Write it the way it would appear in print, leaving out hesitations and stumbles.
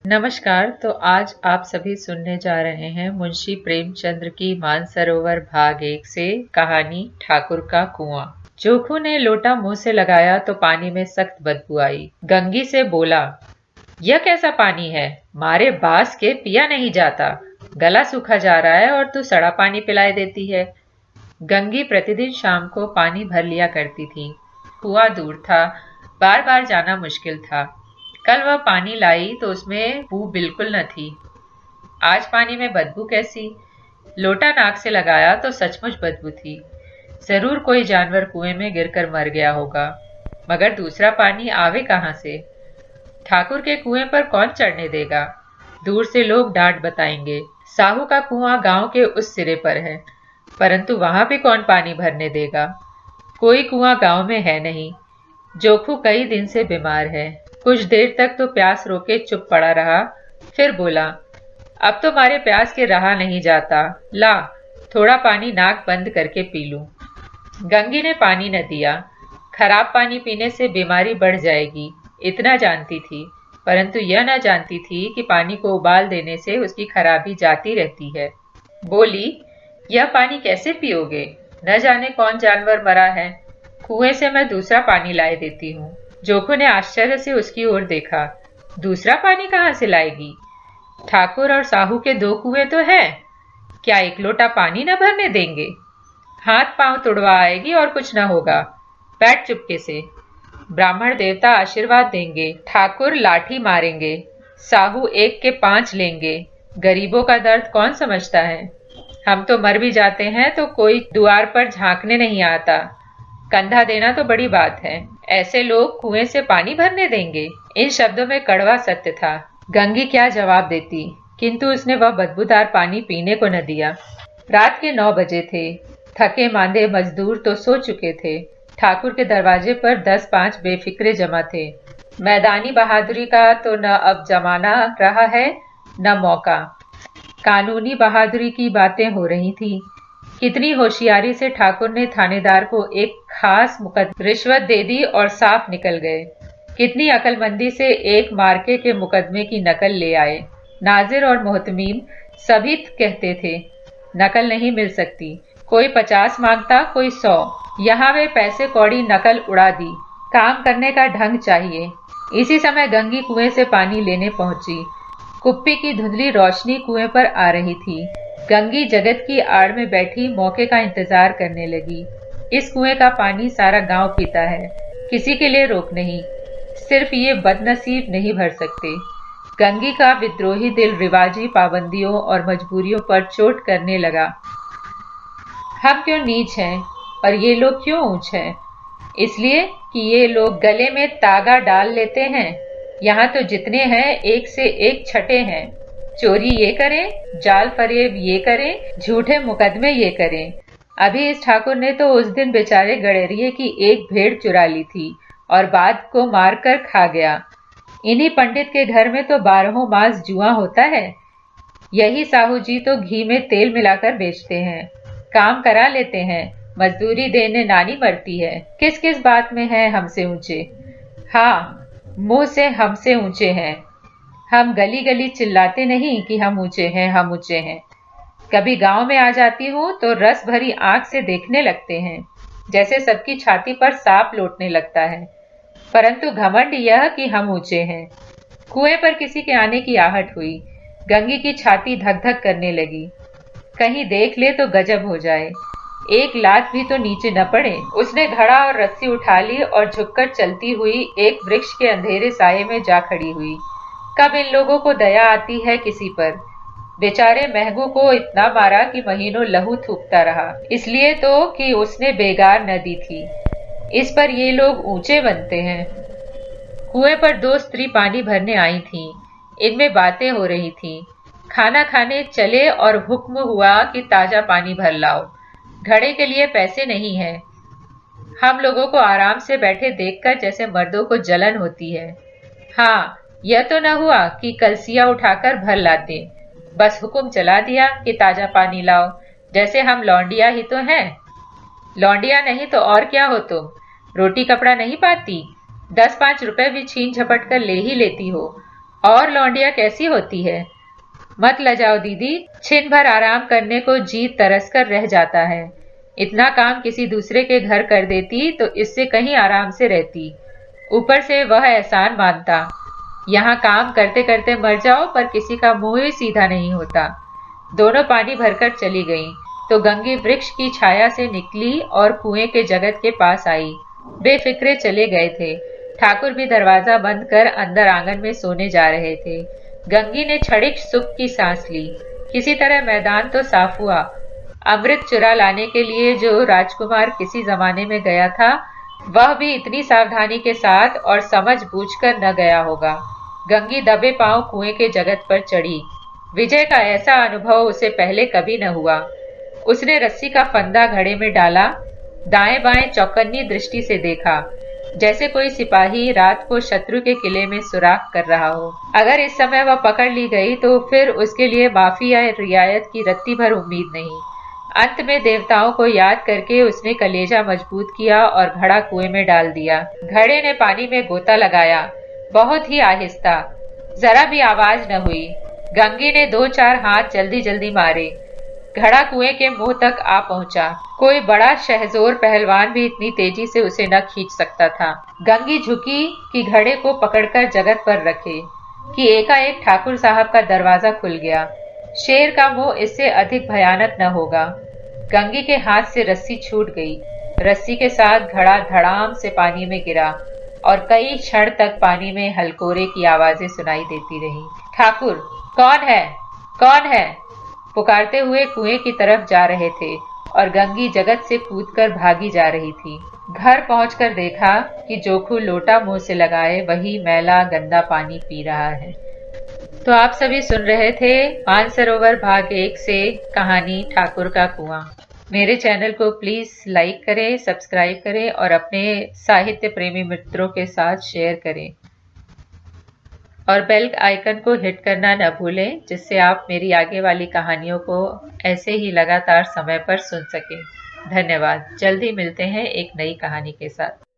नमस्कार। तो आज आप सभी सुनने जा रहे हैं मुंशी प्रेमचंद्र की मानसरोवर भाग 1 से कहानी ठाकुर का कुआं। जोखू ने लोटा मुंह से लगाया तो पानी में सख्त बदबू आई। गंगी से बोला, यह कैसा पानी है? मारे बास के पिया नहीं जाता। गला सूखा जा रहा है और तू सड़ा पानी पिलाए देती है। गंगी प्रतिदिन शाम को पानी भर लिया करती थी। कुआं दूर था, बार बार जाना मुश्किल था। कल वह पानी लाई तो उसमें बू बिल्कुल न थी। आज पानी में बदबू कैसी? लोटा नाक से लगाया तो सचमुच बदबू थी। जरूर कोई जानवर कुएं में गिरकर मर गया होगा, मगर दूसरा पानी आवे कहां से? ठाकुर के कुएं पर कौन चढ़ने देगा? दूर से लोग डांट बताएंगे। साहू का कुआं गांव के उस सिरे पर है, परंतु वहां भी कौन पानी भरने देगा? कोई कुआं गांव में है नहीं। जोखू कई दिन से बीमार है। कुछ देर तक तो प्यास रोके चुप पड़ा रहा, फिर बोला, अब तो मारे प्यास के रहा नहीं जाता। ला, थोड़ा पानी नाक बंद करके पी लूं। गंगी ने पानी न दिया। खराब पानी पीने से बीमारी बढ़ जाएगी, इतना जानती थी, परंतु यह न जानती थी कि पानी को उबाल देने से उसकी खराबी जाती रहती है। बोली, यह पानी कैसे पियोगे? न जाने कौन जानवर मरा है। कुएं से मैं दूसरा पानी लाए देती हूँ। जोखू ने आश्चर्य से उसकी ओर देखा। दूसरा पानी कहाँ से लाएगी? ठाकुर और साहू के 2 कुएं तो है, क्या एक लोटा पानी न भरने देंगे? हाथ पांव तुड़वा आएगी और कुछ न होगा। बैठ चुपके से। ब्राह्मण देवता आशीर्वाद देंगे, ठाकुर लाठी मारेंगे, साहू 1 के 5 लेंगे। गरीबों का दर्द कौन समझता है? हम तो मर भी जाते हैं तो कोई द्वार पर झांकने नहीं आता। कंधा देना तो बड़ी बात है, ऐसे लोग कुएं से पानी भरने देंगे? इन शब्दों में कड़वा सत्य था। गंगी क्या जवाब देती, किंतु उसने वह बदबूदार पानी पीने को न दिया। रात के 9 बजे थे। थके मांदे मजदूर तो सो चुके थे। ठाकुर के दरवाजे पर 10-5 बेफिक्रे जमा थे। मैदानी बहादुरी का तो न अब जमाना रहा है न मौका। कानूनी बहादुरी की बातें हो रही थी। कितनी होशियारी से ठाकुर ने थानेदार को एक खास रिश्वत दे दी और साफ निकल गए। कितनी अकलमंदी से एक मार्के के मुकदमे की नकल ले आए। नाजिर और मोहतमीम सभी कहते थे नकल नहीं मिल सकती। कोई 50 मांगता, कोई 100। यहाँ वे पैसे कौड़ी नकल उड़ा दी। काम करने का ढंग चाहिए। इसी समय गंगी कुएं से पानी लेने पहुंची। कुप्पी की धुंधली रोशनी कुएं पर आ रही थी। गंगी जगत की आड़ में बैठी मौके का इंतजार करने लगी। इस कुएं का पानी सारा गांव पीता है, किसी के लिए रोक नहीं। सिर्फ ये बदनसीब नहीं भर सकते। गंगी का विद्रोही दिल रिवाजी पाबंदियों और मजबूरियों पर चोट करने लगा। हम क्यों नीच हैं और ये लोग क्यों ऊंच हैं? इसलिए कि ये लोग गले में तागा डाल लेते हैं। यहाँ तो जितने हैं एक से एक छठे हैं। चोरी ये करें, जाल फरेब ये करें, झूठे मुकदमे ये करें। अभी इस ठाकुर ने तो उस दिन बेचारे गड़ेरिये की एक भेड़ चुरा ली थी और बाद को मारकर खा गया। इन्हीं पंडित के घर में तो 12 मास जुआ होता है। यही साहू जी तो घी में तेल मिलाकर बेचते हैं। काम करा लेते हैं, मजदूरी देने नानी मरती है। किस किस बात में है हमसे ऊंचे? हाँ, मुंह से हमसे ऊंचे हैं। हम गली गली चिल्लाते नहीं कि हम ऊंचे हैं, हम ऊंचे हैं। कभी गांव में आ जाती हूँ तो रस भरी आंख से देखने लगते हैं, जैसे सबकी छाती पर सांप लौटने लगता है। परंतु घमंड यह कि हम ऊंचे हैं। कुएं पर किसी के आने की आहट हुई। गंगी की छाती धक धक करने लगी। कहीं देख ले तो गजब हो जाए, एक लात भी तो नीचे न पड़े। उसने घड़ा और रस्सी उठा ली और झुककर चलती हुई एक वृक्ष के अंधेरे साये में जा खड़ी हुई। कब इन लोगों को दया आती है किसी पर? बेचारे महंगू को इतना मारा कि महीनों लहू थूकता रहा, इसलिए तो कि उसने बेगार न दी थी। इस पर ये लोग ऊंचे बनते हैं। कुएं पर 2 स्त्री पानी भरने आई थीं। इनमें बातें हो रही थीं। खाना खाने चले और हुक्म हुआ कि ताजा पानी भर लाओ। घड़े के लिए पैसे नहीं है। हम लोगों को आराम से बैठे देखकर जैसे मर्दों को जलन होती है। हाँ, यह तो न हुआ कि कलसिया उठाकर भर लाते। बस हुक्म चला दिया कि ताजा पानी लाओ, जैसे हम लौंडिया ही तो हैं। लौंडिया नहीं तो और क्या हो तुम? रोटी कपड़ा नहीं पाती? 10-5 रुपए भी छीन झपट कर ले ही लेती हो। और लौंडिया कैसी होती है? मत लजाओ दीदी, छिन भर आराम करने को जी तरस कर रह जाता है। इतना काम किसी दूसरे के घर कर देती तो इससे कहीं आराम से रहती। ऊपर से वह एहसान मानता। यहाँ काम करते करते मर जाओ पर किसी का मुंह ही सीधा नहीं होता। दोनों पानी भरकर चली गईं, तो गंगी वृक्ष की छाया से निकली और कुएं के जगत के पास आई। बेफिक्रे चले गए थे। ठाकुर भी दरवाजा बंद कर अंदर आंगन में सोने जा रहे थे। गंगी ने क्षणिक सुख की सांस ली। किसी तरह मैदान तो साफ हुआ। अमृत चुरा लाने के लिए जो राजकुमार किसी जमाने में गया था, वह भी इतनी सावधानी के साथ और समझ बूझकर न गया होगा। गंगी दबे पांव कुएं के जगत पर चढ़ी। विजय का ऐसा अनुभव उसे पहले कभी न हुआ। उसने रस्सी का फंदा घड़े में डाला, दाएं बाएं चौकन्नी दृष्टि से देखा, जैसे कोई सिपाही रात को शत्रु के किले में सुराख कर रहा हो। अगर इस समय वह पकड़ ली गई तो फिर उसके लिए माफी या रियायत की रत्ती भर उम्मीद नहीं। अंत में देवताओं को याद करके उसने कलेजा मजबूत किया और घड़ा कुएं में डाल दिया। घड़े ने पानी में गोता लगाया, बहुत ही आहिस्ता, जरा भी आवाज न हुई। गंगी ने 2-4 हाथ जल्दी जल्दी मारे। घड़ा कुएं के मुंह तक आ पहुंचा। कोई बड़ा शहजोर पहलवान भी इतनी तेजी से उसे न खींच सकता था। गंगी झुकी कि घड़े को पकड़कर जगत पर रखे कि एकाएक ठाकुर साहब का दरवाजा खुल गया। शेर का मुंह इससे अधिक भयानक न होगा। गंगी के हाथ से रस्सी छूट गई। रस्सी के साथ घड़ा धड़ाम से पानी में गिरा और कई क्षण तक पानी में हलकोरे की आवाजें सुनाई देती रही। ठाकुर, कौन है? कौन है? पुकारते हुए कुएं की तरफ जा रहे थे और गंगी जगत से कूदकर भागी जा रही थी। घर पहुंचकर देखा कि जोखू लोटा मुंह से लगाए वही मैला गंदा पानी पी रहा है। तो आप सभी सुन रहे थे मानसरोवर भाग 1 से कहानी ठाकुर का कुआं। मेरे चैनल को प्लीज लाइक करें, सब्सक्राइब करें और अपने साहित्य प्रेमी मित्रों के साथ शेयर करें और बेल आइकन को हिट करना न भूलें, जिससे आप मेरी आगे वाली कहानियों को ऐसे ही लगातार समय पर सुन सकें। धन्यवाद। जल्दी मिलते हैं एक नई कहानी के साथ।